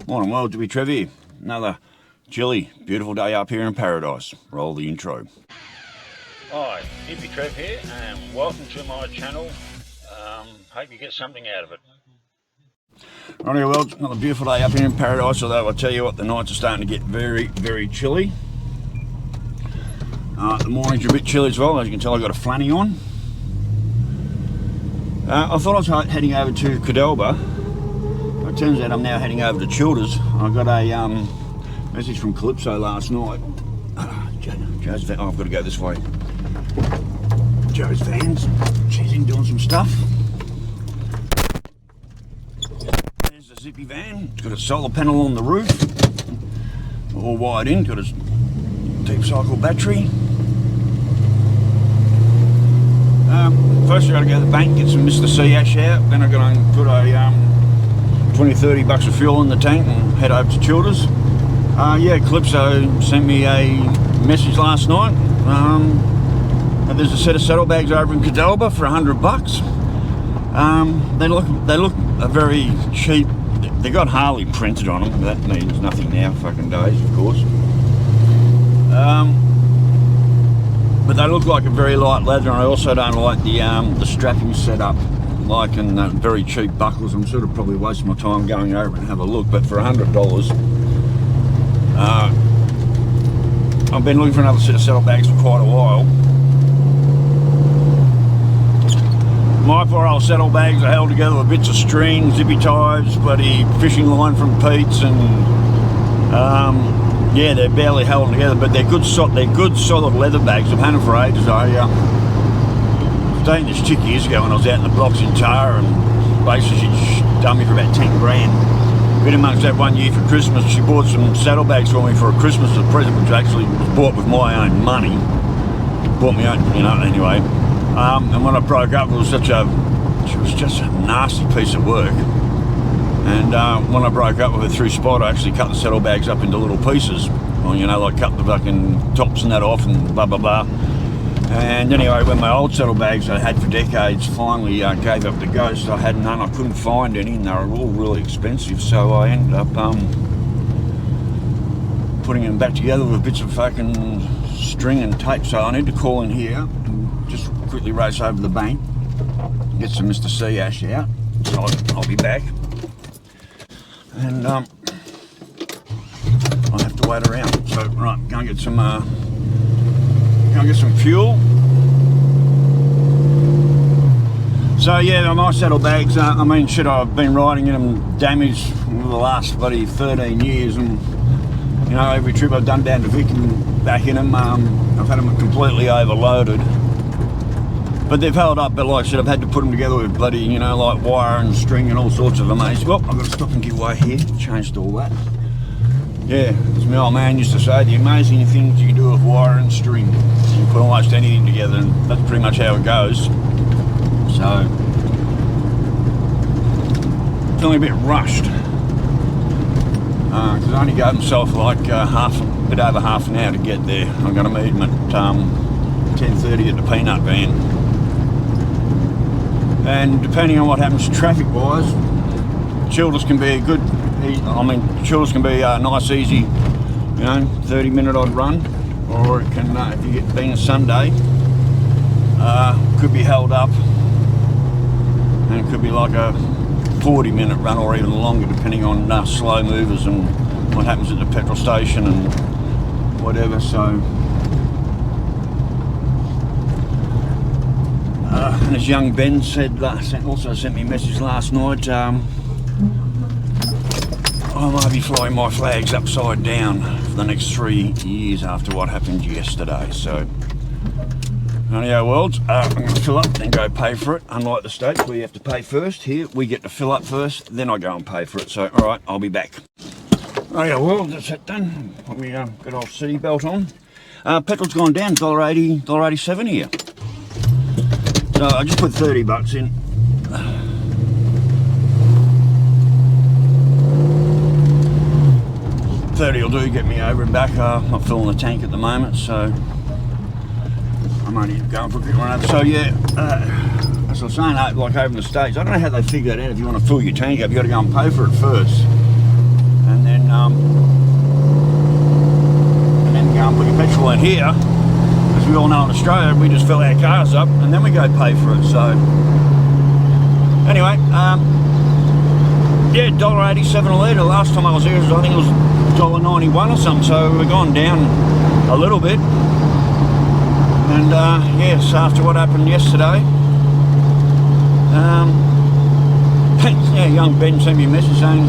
Morning world, Hippy Trev here. Another chilly, beautiful day up here in paradise. Roll the intro. Hi, Hippy Trev here, and welcome to my channel. Hope you get something out of it. Righty world, another beautiful day up here in paradise, although I'll tell you what, the nights are starting to get very, very chilly. The mornings are a bit chilly as well. As you can tell, I've got a flanny on. I thought I was heading over to Cadalba. It turns out I'm now heading over to Childers. I got a message from Cilipso last night. Joe's van. Oh, I've got to go this way. Joe's van's. She's in doing some stuff. There's the Zippy van. It's got a solar panel on the roof. All wired in. Got a deep cycle battery. First I got to go to the bank, get some Mr. C ash out. Then I'm going to put a 20-30 bucks of fuel in the tank and head over to Childers. Cilipso sent me a message last night. There's a set of saddlebags over in Cadalba for $100. They look very cheap. They got Harley printed on them. That means nothing now, fucking days, of course. But they look like a very light leather, and I also don't like the strapping setup. Like in very cheap buckles. I'm sort of probably wasting my time going over and have a look, but for $100 I've been looking for another set of saddlebags for quite a while. My poor old saddlebags are held together with bits of string, zippy ties, bloody fishing line from Pete's, and yeah, they're barely held together, but they're good solid leather bags. I've had them for ages. I was dating this chick years ago when I was out in the blocks in Tara, and basically she'd done me for about 10 grand. Been amongst that one year for Christmas, she bought some saddlebags for me for a Christmas present, which actually was bought with my own money. Bought me own, anyway. And when I broke up, she was just a nasty piece of work. And when I broke up with her through spite, I actually cut the saddlebags up into little pieces. Well, like cut the fucking tops and that off and blah, blah, blah. And anyway, when my old saddlebags I had for decades finally gave up the ghost, I had none. I couldn't find any, and they were all really expensive. So I ended up putting them back together with bits of fucking string and tape. So I need to call in here and just quickly race over to the bank, get some Mr. C ash out. So I'll be back, and I have to wait around. So right, go and get some. Get some fuel. So yeah, my saddlebags, I've been riding in them damaged for the last bloody 13 years, and every trip I've done down to Vic and back in them, I've had them completely overloaded. But they've held up, but like I said, I've had to put them together with bloody, like wire and string and all sorts of amazing. Well, I've got to stop and give way here, changed all that. Yeah, as my old man used to say, the amazing things you can do with wire and string. You can put almost anything together, and that's pretty much how it goes. So, feeling a bit rushed. Because I only gave myself like a bit over half an hour to get there. I'm going to meet him at 10:30 at the peanut van. And depending on what happens traffic-wise, Childers can be a good... Childers can be a nice, easy, 30-minute odd run, or it can, if you get being a Sunday, could be held up, and it could be like a 40-minute run or even longer, depending on slow movers and what happens at the petrol station and whatever. So, and as young Ben said, also sent me a message last night. I might be flying my flags upside down for the next 3 years after what happened yesterday. So, anyhow, worlds, I'm going to fill up and go pay for it. Unlike the States where you have to pay first, here we get to fill up first, then I go and pay for it. So, all right, I'll be back. Anyhow, worlds, that's that done. We got our city belt on. Petrol's gone down, $1.80, $1.87 here. So I just put 30 bucks in. $30 will do, get me over and back. I'm not filling the tank at the moment, so I'm only going for a quick run. So yeah, as I was saying, like over in the States, I don't know how they figure that out. If you want to fill your tank up, you got to go and pay for it first. And and then go and put your petrol in here. As we all know in Australia, we just fill our cars up and then we go pay for it. So anyway, yeah, $1.87 a litre. Last time I was here, I think it was $1.91 or something. So we've gone down a little bit. And yes, after what happened yesterday, yeah, young Ben sent me a message saying,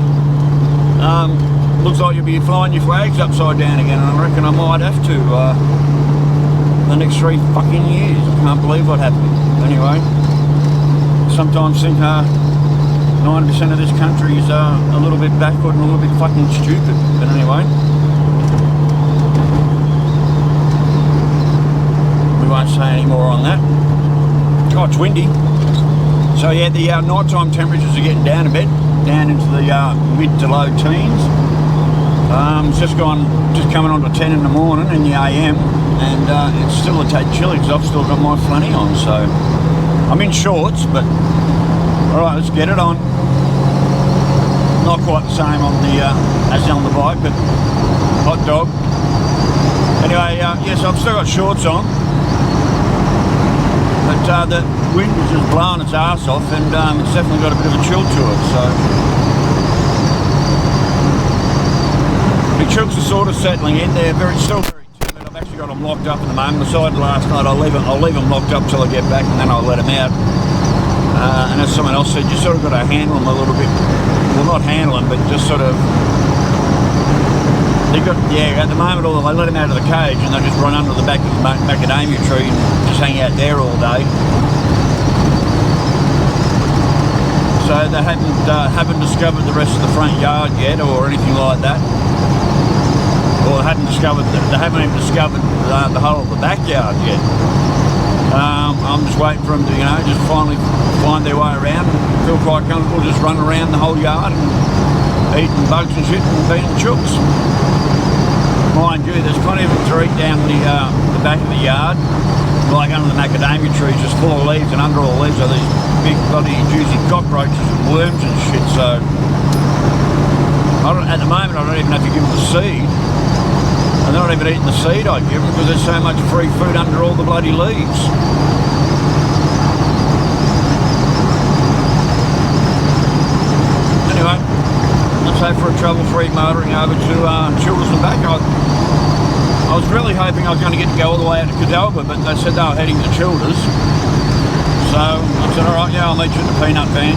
looks like you'll be flying your flags upside down again, and I reckon I might have to the next 3 fucking years. I can't believe what happened. Anyway, sometimes think 90% of this country is a little bit backward and a little bit fucking stupid. But anyway, we won't say any more on that. Oh, it's windy. So yeah, the nighttime temperatures are getting down a bit, down into the mid to low teens. It's just coming on to 10 in the morning in the AM, and it's still a tad chilly because I've still got my flanny on. So I'm in shorts, but all right, let's get it on. Not quite the same on the as on the bike, but hot dog. Anyway, yes, I've still got shorts on. But the wind is just blowing its arse off, and it's definitely got a bit of a chill to it. So the chooks are sort of settling in. They're still very timid. I've actually got them locked up at the moment. I decided last night I'll leave them locked up till I get back, and then I'll let them out. And as someone else said, you sort of got to handle them a little bit. Well, not handle them, but just sort of. Yeah, at the moment, I let them out of the cage and they just run under the back of the macadamia tree and just hang out there all day. So they haven't discovered the rest of the front yard yet or anything like that. Or they haven't even discovered the whole of the backyard yet. I'm just waiting for them to, just finally find their way around and feel quite comfortable just run around the whole yard and eating bugs and shit and being chooks. Mind you, there's plenty of them to eat down the back of the yard, like under the macadamia trees, just full of leaves, and under all the leaves are these big bloody juicy cockroaches and worms and shit. So at the moment I don't even have to give them the seed, and they're not even eating the seed I give them because there's so much free food under all the bloody leaves. Anyway, let's hope for a trouble-free motoring over to Childers and back. I was really hoping I was going to get to go all the way out to Cadalba, but they said they were heading to Childers. So I said, all right, yeah, I'll meet you in the peanut van.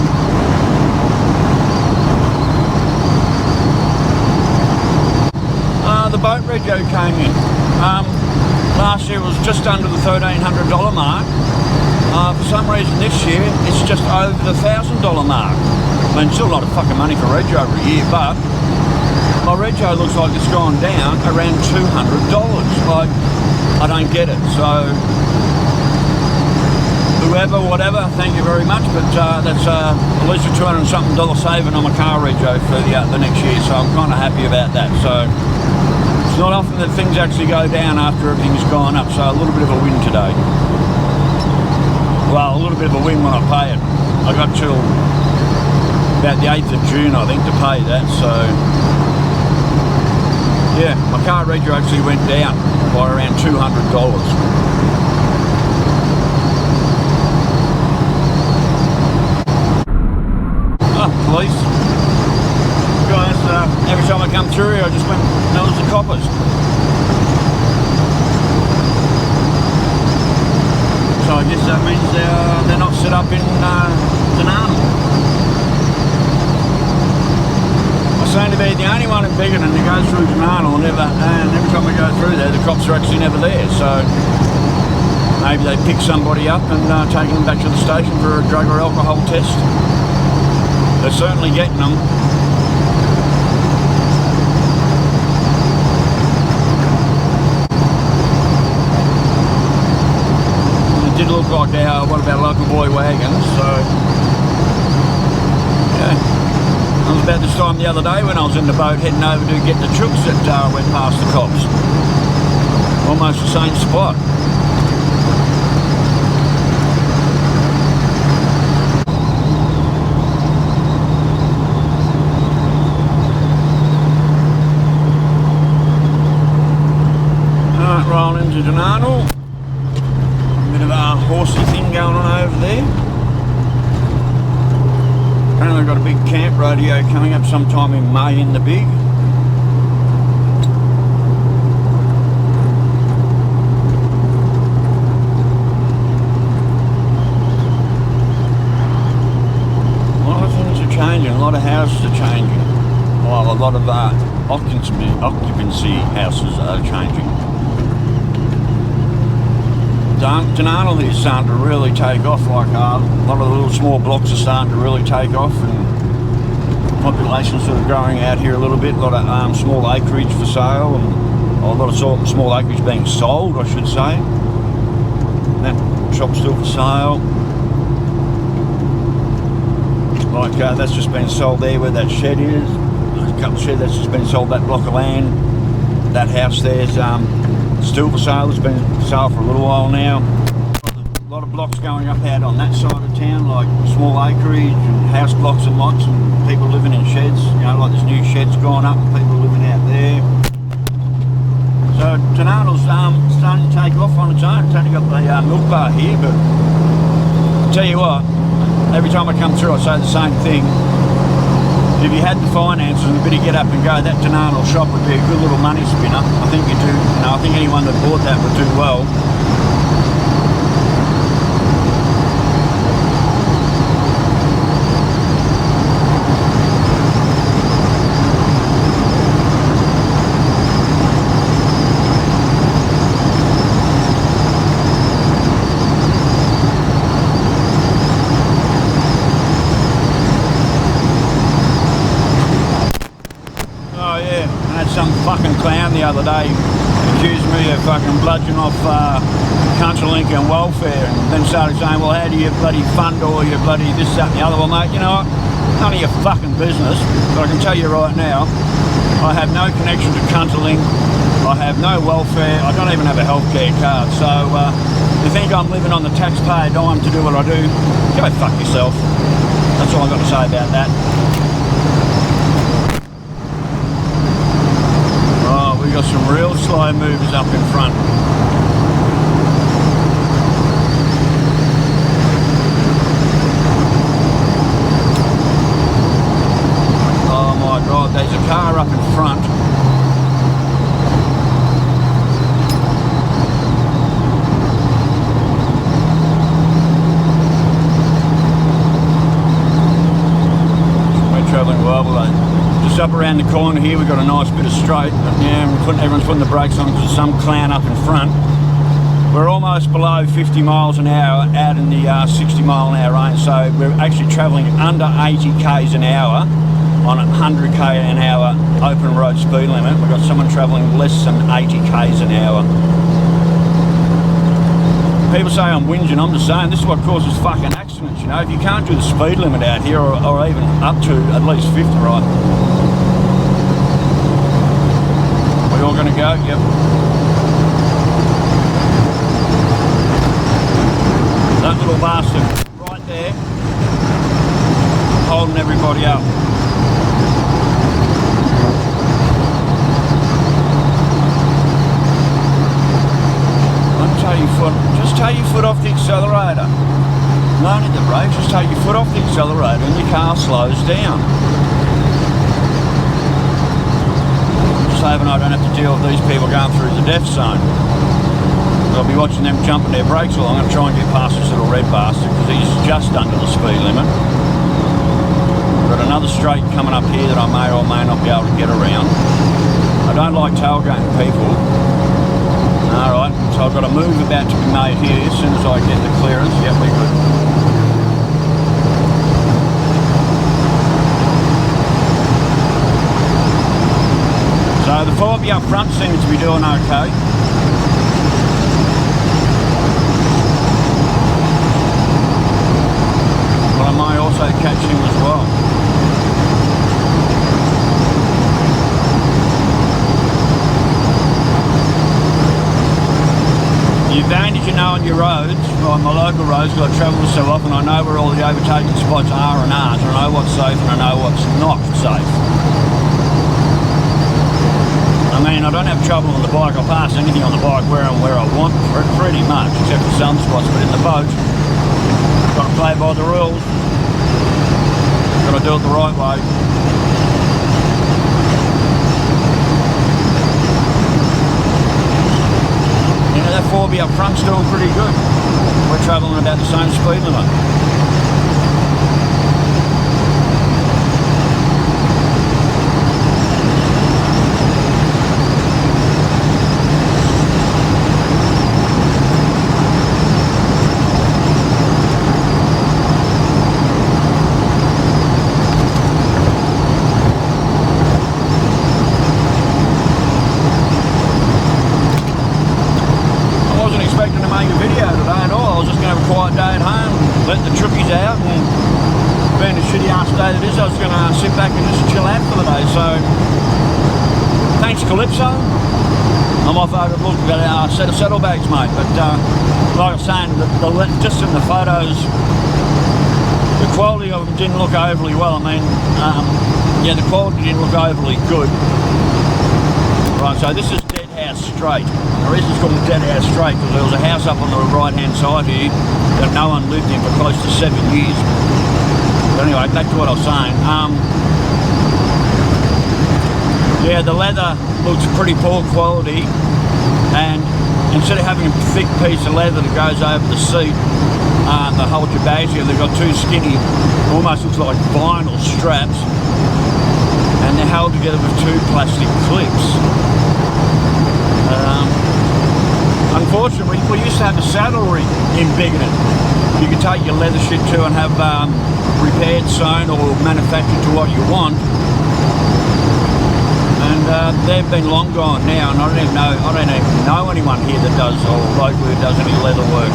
The boat rego came in. Last year it was just under the $1,300 mark. For some reason this year it's just over the $1,000 mark. I mean, still a lot of fucking money for rego every year, but my rego looks like it's gone down around $200. Like, I don't get it. So whoever, whatever, thank you very much, but that's at least a $200 and something saving on my car rego for the next year, so I'm kind of happy about that. So it's not often that things actually go down after everything's gone up, so a little bit of a win today. Well, a little bit of a win when I pay it. I got till about the 8th of June, I think, to pay that, so yeah, my car rego actually went down by around $200. Police. Guys, every time I come through here, I just went nose the coppers. So I guess that means they're not set up in Dunana. I seem to be the only one in Biggin that goes through Dunana, and every time we go through there, the cops are actually never there. So maybe they pick somebody up and take them back to the station for a drug or alcohol test. They're certainly getting them. It did look like one of our local boy wagons, so yeah. It was about this time the other day when I was in the boat heading over to get the chooks that went past the cops. Almost the same spot. Dunarnal. Bit of a horsey thing going on over there. Apparently we've got a big camp rodeo coming up sometime in May in the Big. A lot of things are changing, a lot of houses are changing. Well, a lot of occupancy houses are changing. Dunarnal is starting to really take off, like a lot of the little small blocks are starting to really take off, and population's sort of growing out here a little bit. A lot of small acreage for sale, and a lot of small acreage being sold, I should say. That shop's still for sale. Like that's just been sold there where that shed is. A couple of sheds that's just been sold, that block of land. That house there's still for sale. It's been for sale for a little while now. A lot of blocks going up out on that side of town, like small acreage and house blocks and lots, and people living in sheds. You know, like there's new sheds going up and people living out there. So Dunarnal's starting to take off on its own. It's only got the milk bar here, but I'll tell you what, every time I come through I say the same thing. If you had the finances and a bit of get up and go, that Dunarnal shop would be a good little money spinner. I think you do. You know, I think anyone that bought that would do well. Some fucking clown the other day accused me of fucking bludgeoning off Country-Link and welfare, and then started saying, well, how do you bloody fund all your bloody this, that and the other? Well, mate, you know what? None of your fucking business, but I can tell you right now, I have no connection to Country-Link, I have no welfare, I don't even have a healthcare card, so you think I'm living on the taxpayer dime to do what I do? Go fuck yourself. That's all I've got to say about that. We've got some real slow movers up in front. Oh my God, there's a car up in front. We're travelling well below. Just up around the corner here we've got a nice bit of straight, but yeah, everyone's putting the brakes on because there's some clown up in front. We're almost below 50 miles an hour out in the 60 mile an hour range, so we're actually travelling under 80 k's an hour on a 100 k an hour open road speed limit. We've got someone travelling less than 80 k's an hour. People say I'm whinging, I'm just saying this is what causes fucking accidents, you know. If you can't do the speed limit out here, or even up to at least 50, right? We all gonna go? Yep. That little bastard right there, holding everybody up. Just take your foot off the accelerator. No need the brakes, just take your foot off the accelerator and your car slows down. Just hoping I don't have to deal with these people going through the death zone. I'll be watching them jumping their brakes along and try and get past this little red bastard because he's just under the speed limit. Got another straight coming up here that I may or may not be able to get around. I don't like tailgating people. Alright, so I've got a move about to be made here as soon as I get the clearance. Yep, we're good. So the Forby up front seems to be doing okay. But I may also catch him as well. The advantage you know on your roads, on my local roads, because I travel so often, I know where all the overtaking spots are and aren't, and I know what's safe and I know what's not safe. I mean, mean, I don't have trouble on the bike. I'll pass anything on the bike where I want, pretty much, except for some spots. But in the boat, got to play by the rules. Got to do it the right way. You know, that 4B up front's doing pretty good. We're travelling about the same speed limit. Let the trookies out, and being a shitty ass day that is, I was going to sit back and just chill out for the day. So thanks Cilipso. I'm off over to look at a set of saddlebags, mate. But like I was saying, just in the photos, the quality of them didn't look overly well. I mean, yeah, the quality didn't look overly good. Right, so this is Dead House Straight. The reason it's called Dead House Straight because there was a house up on the right hand side here that no one lived in for close to 7 years. But anyway, back to what I was saying. Yeah, the leather looks pretty poor quality, and instead of having a thick piece of leather that goes over the seat that holds your bags here, they've got two skinny, almost looks like vinyl straps, and they're held together with two plastic clips. Unfortunately, we used to have a saddle rig in Bigoted. You could take your leather shit to and have repaired, sewn or manufactured to what you want. And they've been long gone now, and I don't even know anyone here that does, or locally that does any leather work.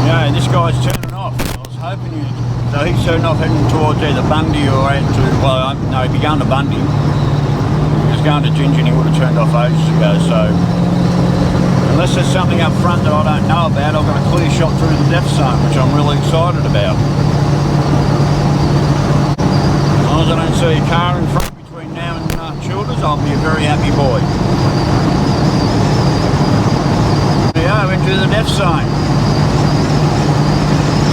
Yeah, this guy's turning off. I was hoping you. So he's turning off heading towards either Bundy or into, well, no, he'd be going to Bundy. He was going to Ginger and he would have turned off ages ago, so unless there's something up front that I don't know about, I've got a clear shot through the death zone, which I'm really excited about. As long as I don't see a car in front between now and Childers, I'll be a very happy boy. There we go, into the death zone.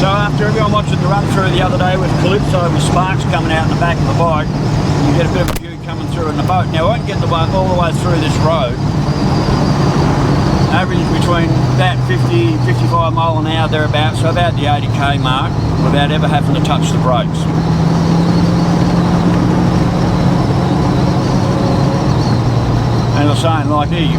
So after everyone watching the run through the other day with Cilipso with sparks coming out in the back of the bike, you get a bit of a view coming through in the boat. Now I won't get the bike all the way through this road. Average between about 50, 55 mile an hour thereabouts, so about the 80k mark, without ever having to touch the brakes. And I was saying, like here, you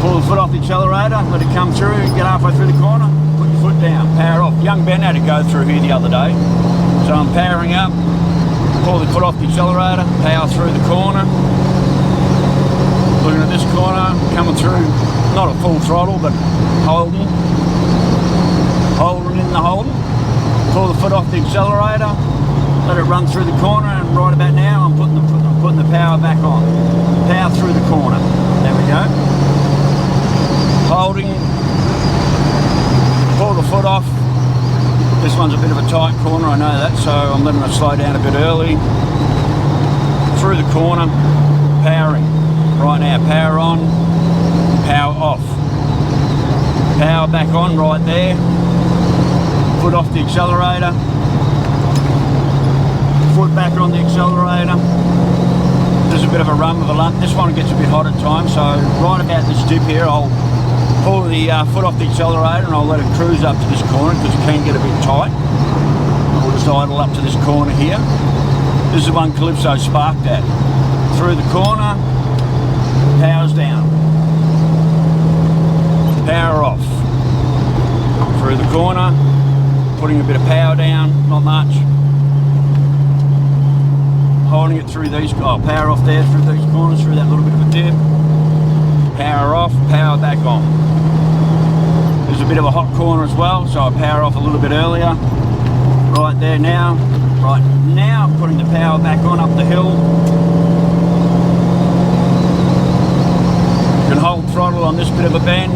pull the foot off the accelerator, let it come through, get halfway through the corner, put your foot down, power off. Young Ben had to go through here the other day, so I'm powering up, pull the foot off the accelerator, power through the corner. Looking at this corner, coming through, not at full throttle, but Holden in the Holden. Pull the foot off the accelerator, let it run through the corner, and right about now I'm putting the power back on. Power through the corner. There we go. Holding, pull the foot off. This one's a bit of a tight corner, I know that, so I'm letting it slow down a bit early. Through the corner, powering. Right now, power on, power off. Power back on right there. Foot off the accelerator. Foot back on the accelerator. There's a bit of a run with a lump. This one gets a bit hot at times, so right about this dip here, I'll pull the foot off the accelerator and I'll let it cruise up to this corner because it can get a bit tight. I'll just idle up to this corner here. This is the one Cilipso sparked at. Through the corner, power's down. Power off. Through the corner, putting a bit of power down, not much. Holding it through these, power off there through these corners, through that little bit of a dip. Power off, power back on. There's a bit of a hot corner as well, so I power off a little bit earlier. Right there now. Right now, I'm putting the power back on up the hill. You can hold throttle on this bit of a bend.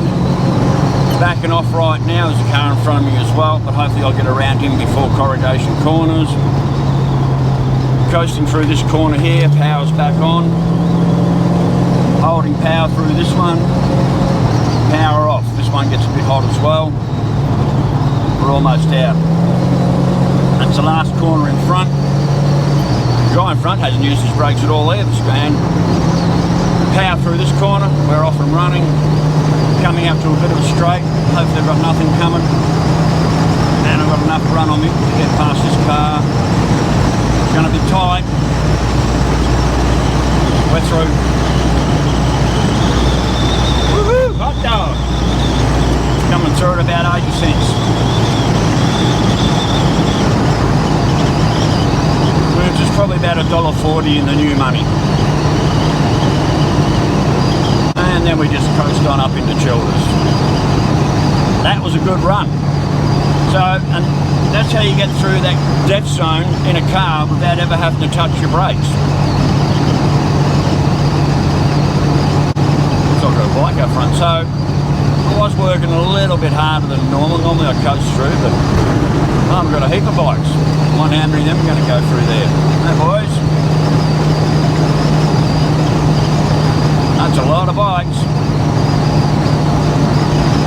He's backing off right now. There's a car in front of me as well, but hopefully I'll get around him before corrugation corners. Coasting through this corner here, power's back on. Holding power through this one, power off. This one gets a bit hot as well. We're almost out. That's the last corner in front. The guy in front hasn't used his brakes at all there. And power through this corner, we're off and running. Coming up to a bit of a straight. Hopefully I've got nothing coming. And I've got enough run on me to get past this car. It's going to be tight. We're through. Woohoo! Hot dog! Coming through at about 80 cents. Which is probably about $1.40 in the new money. And then we just coast on up into Childers. That was a good run. So, and that's how you get through that death zone in a car without ever having to touch your brakes. I've got a bike up front, so I was working a little bit harder than normal. Normally I coast through, but I've got a heap of bikes. One how many of them are going to go through there? Hey boys. That's a lot of bikes.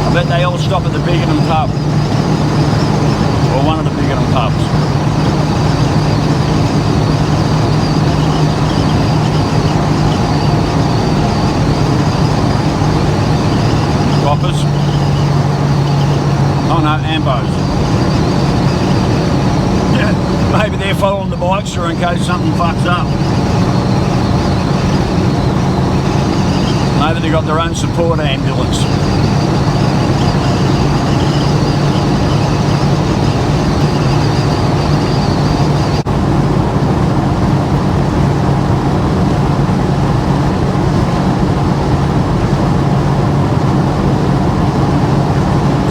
I bet they all stop at the Biggerton pub. Or one of the Biggerton pubs. Coppers. Oh no, Ambos. Yeah, maybe they're following the bikes through in case something fucks up. Maybe they got their own support ambulance.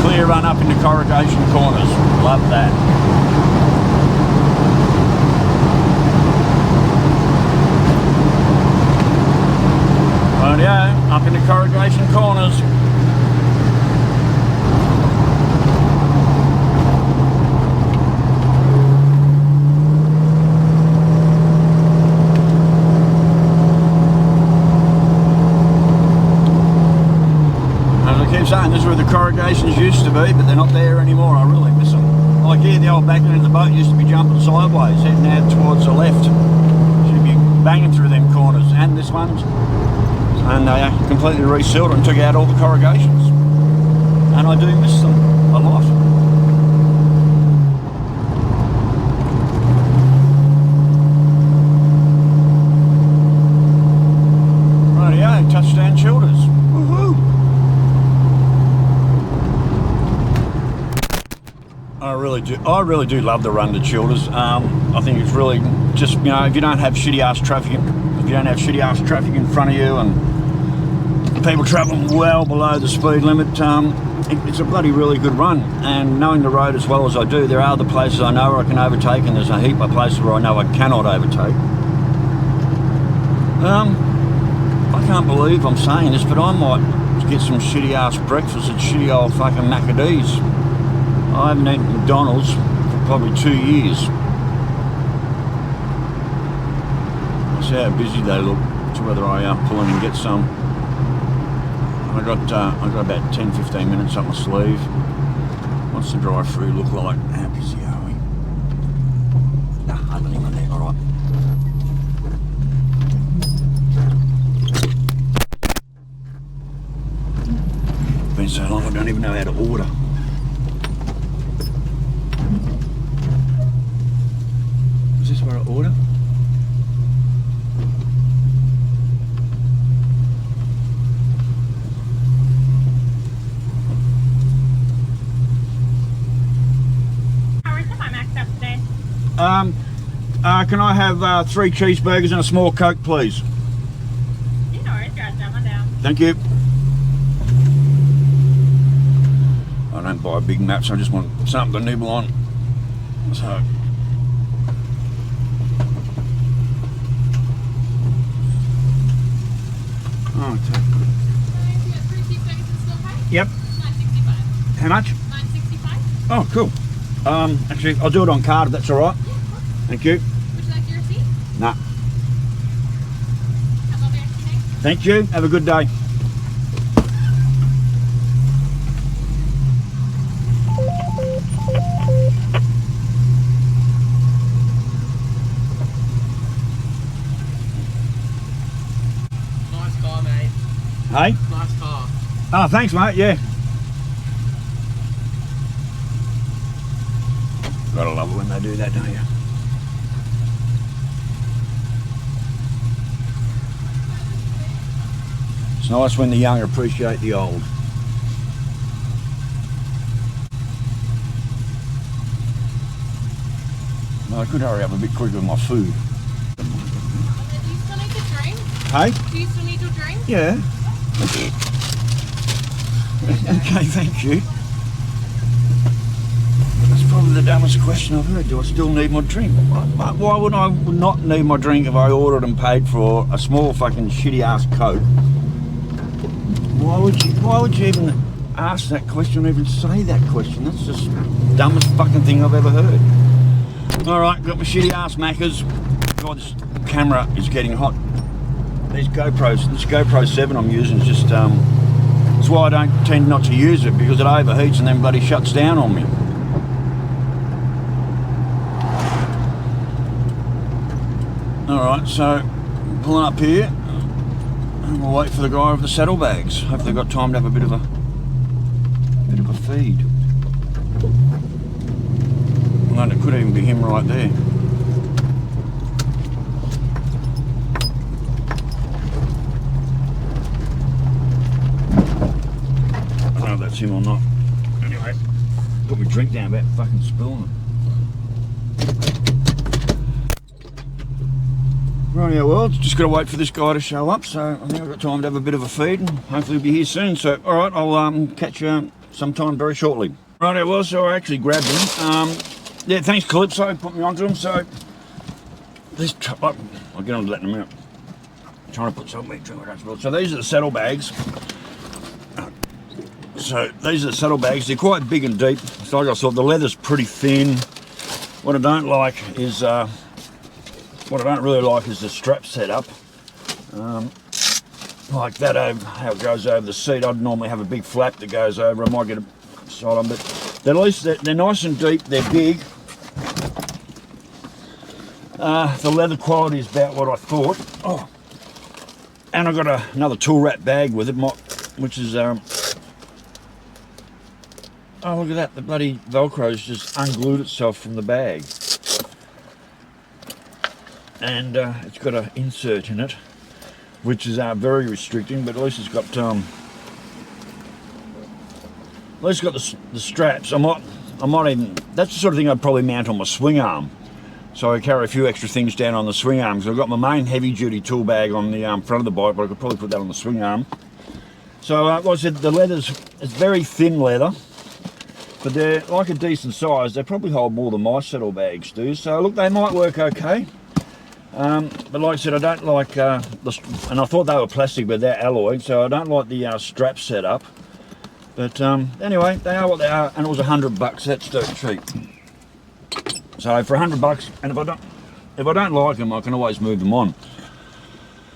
Clear run up into corrugation corners. Love that. Rightio, up into corrugation corners. As I keep saying, this is where the corrugations used to be, but they're not there anymore. I really miss them. Like here, the old back end of the boat used to be jumping sideways, heading out towards the left. Should be banging through them corners, and this one's. And they completely resealed and took out all the corrugations. And I do miss them a lot. Rightio, touchdown Childers. Woohoo! I really do love the run to Childers. I think it's really just, you know, if you don't have shitty ass traffic in front of you and people travelling well below the speed limit, it's a bloody really good run. And knowing the road as well as I do, there are other places I know where I can overtake, and there's a heap of places where I know I cannot overtake. I can't believe I'm saying this, but I might get some shitty ass breakfast at shitty old fucking Maccadees. I haven't eaten McDonald's for probably 2 years. See how busy they look to whether I pull in and get some. I got about 10-15 minutes up my sleeve. What's the drive-through look like? How busy are we? Nah, hardly anyone there. All right. Been so long I don't even know how to order. Is this where I order? Can I have 3 cheeseburgers and a small Coke, please? Yeah, no worries, guys. Down, down. Thank you. I don't buy big maps, I just want something to nibble on. So. Oh, okay. You got 3 cheeseburgers and still pay? Yep. $9.65. How much? $9.65. Oh, cool. Actually, I'll do it on card if that's all right. Yeah, of course. Thank you. Would you like your receipt? Nah. Have a lovely rest of your day. Thank you. Have a good day. Nice car, mate. Hey? Nice car. Oh, thanks, mate. Yeah. Gotta love it when they do that, don't you? It's nice when the young appreciate the old. No, I could hurry up a bit quicker with my food. Do you still need to drink? Hey? Do you still need to drink? Yeah. Okay, thank you. That's probably the dumbest question I've heard. Do I still need my drink? Why would I not need my drink if I ordered and paid for a small fucking shitty ass Coke? Why would you even ask that question or even say that question? That's just the dumbest fucking thing I've ever heard. Alright, got my shitty ass Maccas. God, this camera is getting hot. These GoPros, this GoPro 7 I'm using is just, that's why I don't tend not to use it, because it overheats and then bloody shuts down on me. Alright, so pulling up here and we'll wait for the guy with the saddlebags. Hopefully they've got time to have a bit of a feed. Well, it could even be him right there. I don't know if that's him or not. Anyway, put my drink down about fucking spilling it. Rightio, well, just got to wait for this guy to show up, so I think I've got time to have a bit of a feed and hopefully he'll be here soon. So, alright, I'll catch you sometime very shortly. Rightio, well, so I actually grabbed him. Yeah, thanks Cilipso, put me onto him, so this, I'll get onto that in a minute. I'm trying to put something into it. So these are the saddlebags. So these are the saddlebags, they're quite big and deep. So like I said, the leather's pretty thin. What I don't really like is the strap setup. Like that, how it goes over the seat. I'd normally have a big flap that goes over. I might get a side on, but at least they're nice and deep, they're big. The leather quality is about what I thought. Oh, and I've got another tool wrap bag with it, which is oh, look at that, the bloody Velcro's just unglued itself from the bag. And it's got an insert in it, which is very restricting, but at least it's got the straps. I might even, that's the sort of thing I'd probably mount on my swing arm. So I carry a few extra things down on the swing arm. So I've got my main heavy duty tool bag on the front of the bike, but I could probably put that on the swing arm. So like I said, the leather's, it's very thin leather, but they're like a decent size. They probably hold more than my saddlebags do. So look, they might work okay. But like I said, I don't like, and I thought they were plastic, but they're alloy, so I don't like the strap setup. But anyway, they are what they are, and it was $100. That's dirt cheap. So for $100, and if I don't like them, I can always move them on.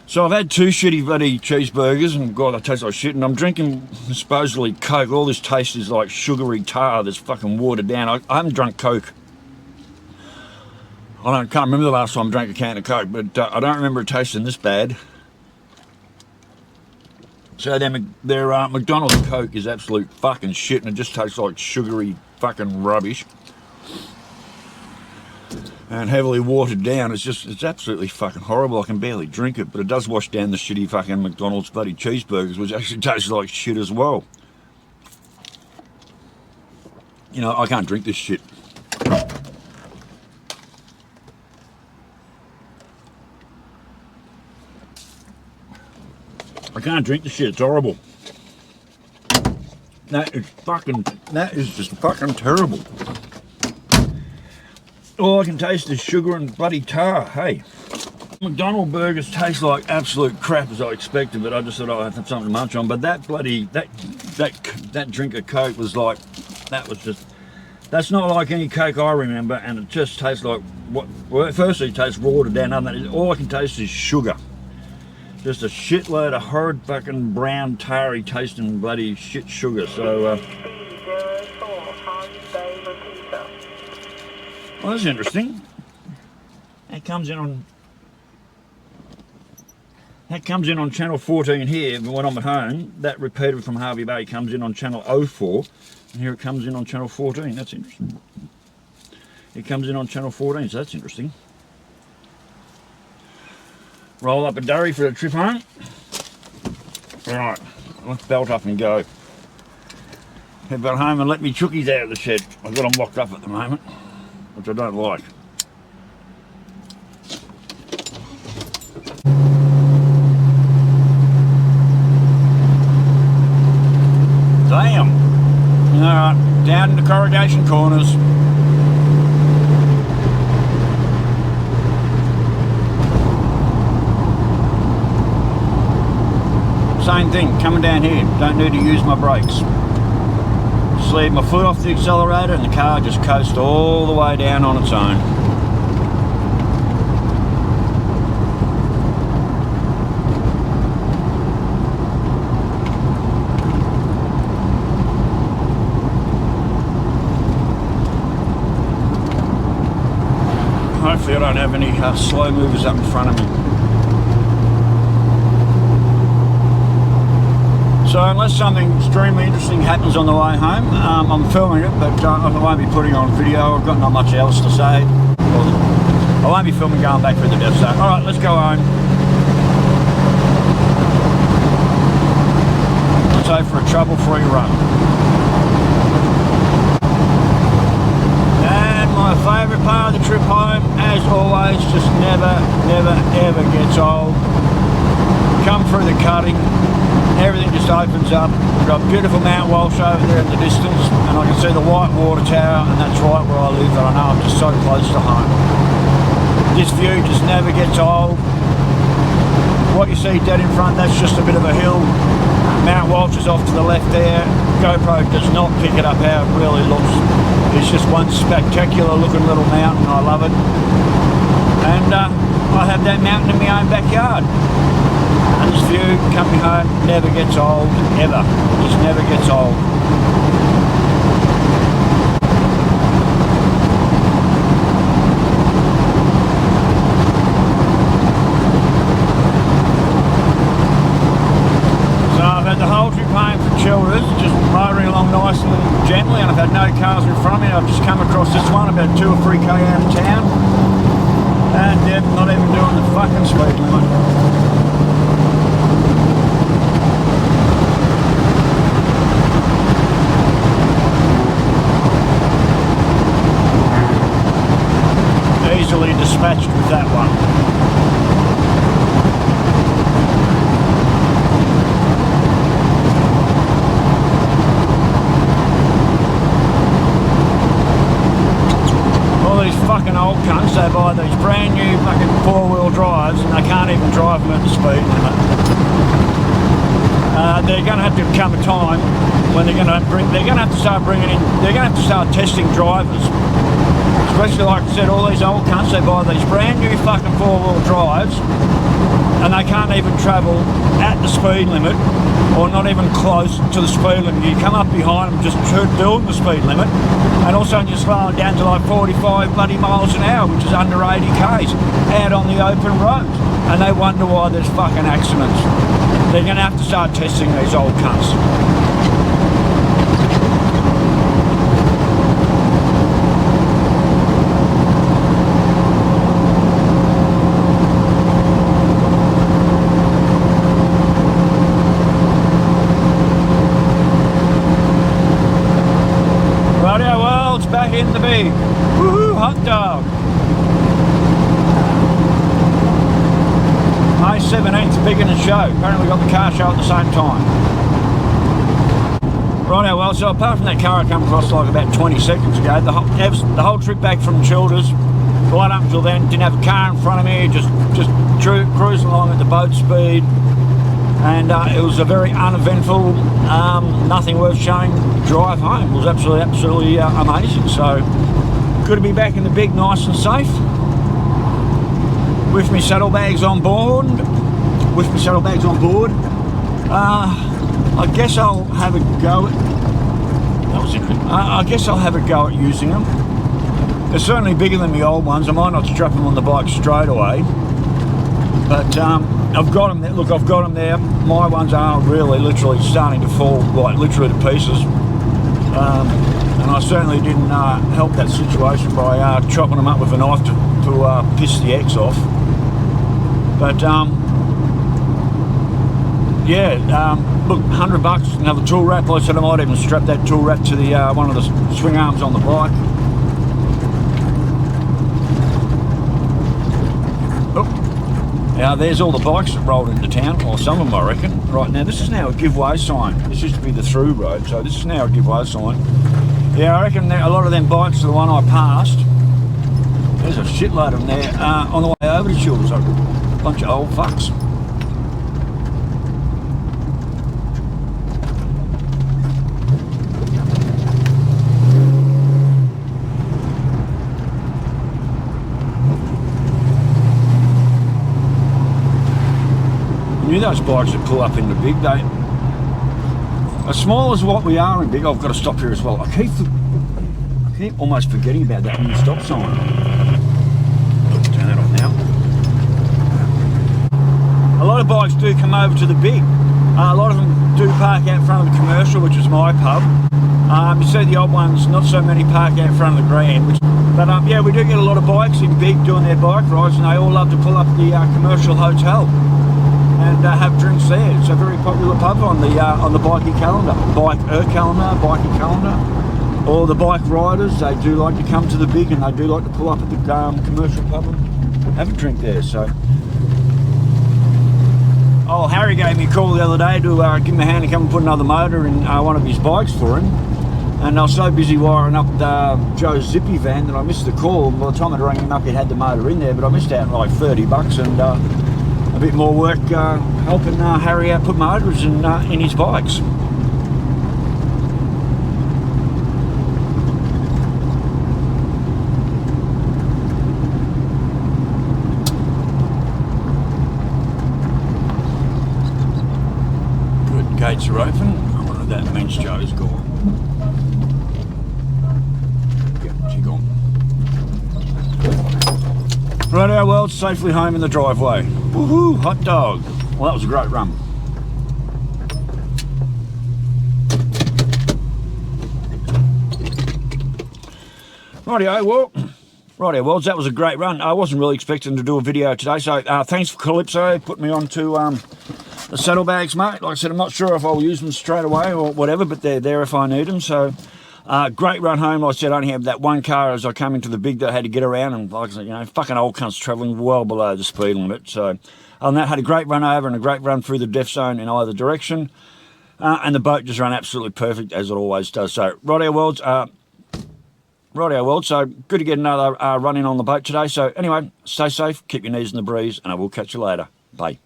So I've had 2 shitty bloody cheeseburgers, and God, they taste like shit. And I'm drinking supposedly Coke. All this taste is like sugary tar that's fucking watered down. I haven't drunk Coke. I can't remember the last time I drank a can of Coke, but I don't remember it tasting this bad. So their McDonald's Coke is absolute fucking shit, and it just tastes like sugary fucking rubbish. And heavily watered down. It's absolutely fucking horrible. I can barely drink it, but it does wash down the shitty fucking McDonald's bloody cheeseburgers, which actually taste like shit as well. You know, I can't drink this shit. I can't drink this shit, it's horrible. That is just fucking terrible. All I can taste is sugar and bloody tar, hey. McDonald's burgers taste like absolute crap as I expected, but I just thought I'd have something to munch on. But that bloody that drink of Coke was like, that's not like any Coke I remember, and it just tastes like well, firstly it tastes watered down. All I can taste is sugar. Just a shitload of horrid fucking brown tarry tasting bloody shit sugar. So well, that's interesting. That comes in on channel 14 here, but when I'm at home, that repeater from Harvey Bay comes in on channel 04, and here it comes in on channel 14. That's interesting. It comes in on channel 14, so that's interesting. Roll up a durry for the trip home. Right, let's belt up and go. Head back home and let me chookies out of the shed. I've got them locked up at the moment, which I don't like. Damn. Alright, down in the corrugation corners. Same thing, coming down here, don't need to use my brakes. Just leave my foot off the accelerator and the car just coasts all the way down on its own. Hopefully I don't have any slow movers up in front of me. So unless something extremely interesting happens on the way home, I'm filming it, but I won't be putting on video. I've got not much else to say. I won't be filming going back through the Death Zone. Alright, let's go home. Let's go for a trouble-free run. And my favourite part of the trip home, as always, just never ever gets old. Come through the cutting, everything just opens up. We've got beautiful Mount Walsh over there in the distance, and I can see the white water tower, and that's right where I live, and I know I'm just so close to home. This view just never gets old. What you see dead in front, that's just a bit of a hill. Mount Walsh is off to the left there. GoPro does not pick it up how it really looks. It's just one spectacular looking little mountain. I love it. And I have that mountain in my own backyard. And this view, coming home, never gets old, ever. Just never gets old. So I've had the whole trip home from Childers, just motoring along nice and gently, and I've had no cars in front of me. I've just come across this one about 2 or 3 k out of town, and yeah, not even doing the fucking speed limit. Easily dispatched with that one. All these fucking old cunts, they buy these brand new fucking 4-wheel drives and they can't even drive them at the speed limit. They're going to have to come a time when they're going to have to start testing drivers. Especially, like I said, all these old cunts, they buy these brand new fucking 4-wheel drives and they can't even travel at the speed limit, or not even close to the speed limit. You come up behind them just doing the speed limit, and also you're slowing down to like 45 bloody miles an hour, which is under 80 k's out on the open road, and they wonder why there's fucking accidents. They're going to have to start testing these old cunts. Back in the big woohoo hot dog. May 17th, big in the show. Apparently we got the car show at the same time. Righto, well, so apart from that car I come across like about 20 seconds ago, the whole trip back from Childers, Right up until then, didn't have a car in front of me, just cruising along at the boat speed, and it was a very uneventful, nothing worth showing drive home. It was absolutely amazing. So good to be back in the big, nice and safe, with my saddlebags on board. I guess I'll have a go at. That was interesting. I guess I'll have a go at using them. They're certainly bigger than the old ones. I might not strap them on the bike straight away, but I've got them there. Look, I've got them there. My ones are really literally starting to fall, like literally to pieces. And I certainly didn't help that situation by chopping them up with a knife to piss the X off. But yeah, look, $100, another tool wrap. Like I said, I might even strap that tool wrap to the one of the swing arms on the bike. Oh, now there's all the bikes that rolled into town, or some of them, I reckon. Right now, this is now a giveaway sign. This used to be the through road, so this is now a giveaway sign. Yeah, I reckon a lot of them bikes are the one I passed. There's a shitload of them there on the way over to Cilipso. A bunch of old fucks. I knew those bikes would pull up in the big. They, as small as what we are in big, I've got to stop here as well. I keep almost forgetting about that new stop sign. Turn that off now. A lot of bikes do come over to the big. A lot of them do park out in front of the commercial, which is my pub. You see the old ones, not so many park out in front of the Grand. But yeah, we do get a lot of bikes in big doing their bike rides, and they all love to pull up the commercial hotel and have drinks there. It's a very popular pub on the bikie calendar, biker calendar, or the bike riders. They do like to come to the big, and they do like to pull up at the commercial pub and have a drink there. So, oh, Harry gave me a call the other day to give me a hand to come and put another motor in one of his bikes for him. And I was so busy wiring up Joe's Zippy van that I missed the call. By the time I'd rang him up, he'd had the motor in there, but I missed out on like $30 and a bit more work helping Harry out put motors in his bikes. Good, gates are open. I wonder if that means Joe's gone. Yeah, she's gone. Righto, well, safely home in the driveway. Woohoo, hot dog. Well, that was a great run. Rightio, well, that was a great run. I wasn't really expecting to do a video today, so thanks for Cilipso, put me on to the saddlebags, mate. Like I said, I'm not sure if I'll use them straight away or whatever, but they're there if I need them, so... great run home. Like I said, I only had that one car as I came into the big that I had to get around, and like I said, you know, fucking old cunts travelling well below the speed limit. So, other than that, had a great run over and a great run through the death zone in either direction, and the boat just ran absolutely perfect as it always does. So, rightio world. So good to get another run in on the boat today. So anyway, stay safe, keep your knees in the breeze, and I will catch you later. Bye.